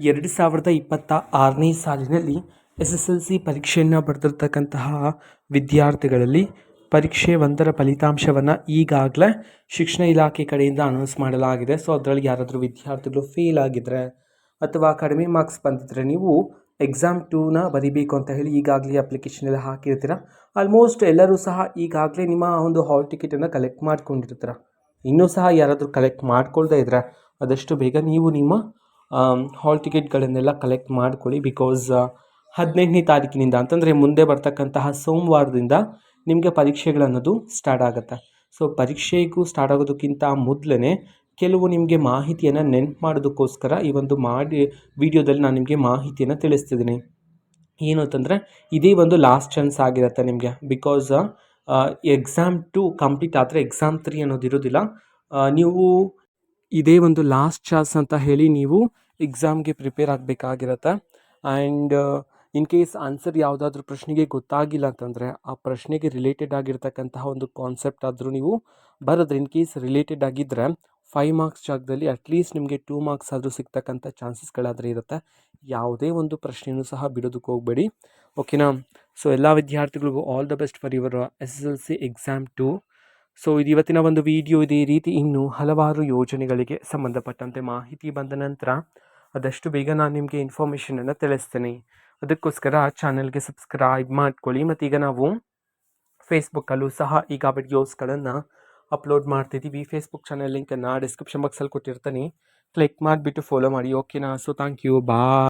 2026ನೇ ಸಾಲಿನಲ್ಲಿ SSLC ಪರೀಕ್ಷೆಯನ್ನು ಬರೆದಿರ್ತಕ್ಕಂತಹ ವಿದ್ಯಾರ್ಥಿಗಳಲ್ಲಿ ಪರೀಕ್ಷೆ 1ರ ಫಲಿತಾಂಶವನ್ನು ಈಗಾಗಲೇ ಶಿಕ್ಷಣ ಇಲಾಖೆ ಕಡೆಯಿಂದ ಅನೌನ್ಸ್ ಮಾಡಲಾಗಿದೆ. ಸೊ ಅದರಲ್ಲಿ ಯಾರಾದರೂ ವಿದ್ಯಾರ್ಥಿಗಳು ಫೇಲ್ ಆಗಿದ್ದರೆ ಅಥವಾ ಕಡಿಮೆ ಮಾರ್ಕ್ಸ್ ಬಂದಿದ್ದರೆ ನೀವು ಎಕ್ಸಾಮ್ 2ನ ಬರೀಬೇಕು ಅಂತ ಹೇಳಿ ಈಗಾಗಲೇ ಅಪ್ಲಿಕೇಶನ್ ಎಲ್ಲ ಹಾಕಿರ್ತೀರ. ಆಲ್ಮೋಸ್ಟ್ ಎಲ್ಲರೂ ಸಹ ಈಗಾಗಲೇ ನಿಮ್ಮ ಒಂದು ಹಾಲ್ ಟಿಕೆಟನ್ನು ಕಲೆಕ್ಟ್ ಮಾಡ್ಕೊಂಡಿರ್ತೀರ. ಇನ್ನೂ ಸಹ ಯಾರಾದರೂ ಕಲೆಕ್ಟ್ ಮಾಡ್ಕೊಳ್ತಾ ಇದ್ದರೆ ಆದಷ್ಟು ಬೇಗ ನೀವು ನಿಮ್ಮ ಹಾಲ್ ಟಿಕೆಟ್ಗಳನ್ನೆಲ್ಲ ಕಲೆಕ್ಟ್ ಮಾಡ್ಕೊಳ್ಳಿ. ಬಿಕಾಸ್ 18ನೇ ತಾರೀಕಿನಿಂದ ಅಂತಂದರೆ ಮುಂದೆ ಬರ್ತಕ್ಕಂತಹ ಸೋಮವಾರದಿಂದ ನಿಮಗೆ ಪರೀಕ್ಷೆಗಳನ್ನೋದು ಸ್ಟಾರ್ಟ್ ಆಗುತ್ತೆ. ಸೊ ಪರೀಕ್ಷೆಗೂ ಸ್ಟಾರ್ಟ್ ಆಗೋದಕ್ಕಿಂತ ಮೊದಲೇ ಕೆಲವು ನಿಮಗೆ ಮಾಹಿತಿಯನ್ನು ನೆನ್ಪು ಮಾಡೋದಕ್ಕೋಸ್ಕರ ಈ ಒಂದು ವಿಡಿಯೋದಲ್ಲಿ ನಾನು ನಿಮಗೆ ಮಾಹಿತಿಯನ್ನು ತಿಳಿಸ್ತಿದ್ದೀನಿ. ಏನು ಅಂತಂದರೆ ಇದೇ ಒಂದು ಲಾಸ್ಟ್ ಚಾನ್ಸ್ ಆಗಿರುತ್ತೆ ನಿಮಗೆ. ಬಿಕಾಸ್ ಎಕ್ಸಾಮ್ 2 ಕಂಪ್ಲೀಟ್ ಆದರೆ ಎಕ್ಸಾಮ್ 3 ಅನ್ನೋದು ಇರೋದಿಲ್ಲ. ನೀವು ಇದೇ ಒಂದು ಲಾಸ್ಟ್ ಚಾನ್ಸ್ ಅಂತ ಹೇಳಿ ನೀವು ಎಕ್ಸಾಮ್ಗೆ ಪ್ರಿಪೇರ್ ಆಗಬೇಕಾಗಿರುತ್ತೆ. ಆ್ಯಂಡ್ ಇನ್ ಕೇಸ್ ಆನ್ಸರ್ ಯಾವುದಾದ್ರೂ ಪ್ರಶ್ನೆಗೆ ಗೊತ್ತಾಗಿಲ್ಲ ಅಂತಂದರೆ ಆ ಪ್ರಶ್ನೆಗೆ ರಿಲೇಟೆಡ್ ಆಗಿರ್ತಕ್ಕಂತಹ ಒಂದು ಕಾನ್ಸೆಪ್ಟ್ ಆದರೂ ನೀವು ಬರೆದ್ರೆ, ಇನ್ ಕೇಸ್ ರಿಲೇಟೆಡ್ ಆಗಿದ್ದರೆ 5 ಮಾರ್ಕ್ಸ್ ಜಾಗದಲ್ಲಿ ಅಟ್ಲೀಸ್ಟ್ ನಿಮಗೆ 2 ಮಾರ್ಕ್ಸ್ ಆದರೂ ಸಿಗ್ತಕ್ಕಂಥ ಚಾನ್ಸಸ್ಗಳಾದರೆ ಇರುತ್ತೆ. ಯಾವುದೇ ಒಂದು ಪ್ರಶ್ನೆಯೂ ಸಹ ಬಿಡೋದಕ್ಕೆ ಹೋಗಬೇಡಿ, ಓಕೆನಾ? ಸೊ ಎಲ್ಲ ವಿದ್ಯಾರ್ಥಿಗಳಿಗೂ all the best for your SSLC exam 2. So ಇದು ಇವತ್ತಿನ ಒಂದು ವಿಡಿಯೋ. ಇದೇ ರೀತಿ ಇನ್ನೂ ಹಲವಾರು ಯೋಜನೆಗಳಿಗೆ ಸಂಬಂಧಪಟ್ಟಂತೆ ಮಾಹಿತಿ ಬಂದ ನಂತರ ಆದಷ್ಟು ಬೇಗ ನಾನು ನಿಮಗೆ ಇನ್ಫಾರ್ಮೇಷನನ್ನು ತಿಳಿಸ್ತೇನೆ. ಅದಕ್ಕೋಸ್ಕರ ಚಾನಲ್ಗೆ ಸಬ್ಸ್ಕ್ರೈಬ್ ಮಾಡ್ಕೊಳ್ಳಿ. ಮತ್ತು ಈಗ ನಾವು ಫೇಸ್ಬುಕ್ಕಲ್ಲೂ ಸಹ ಈಗ ವಿಡಿಯೋಸ್ಗಳನ್ನು ಅಪ್ಲೋಡ್ ಮಾಡ್ತಿದ್ದೀವಿ. ಫೇಸ್ಬುಕ್ ಚಾನಲ್ ಲಿಂಕನ್ನು ಡಿಸ್ಕ್ರಿಪ್ಷನ್ ಬಾಕ್ಸಲ್ಲಿ ಕೊಟ್ಟಿರ್ತೀನಿ, ಕ್ಲಿಕ್ ಮಾಡಿಬಿಟ್ಟು ಫಾಲೋ ಮಾಡಿ, ಓಕೆನಾ? So thank you, bye.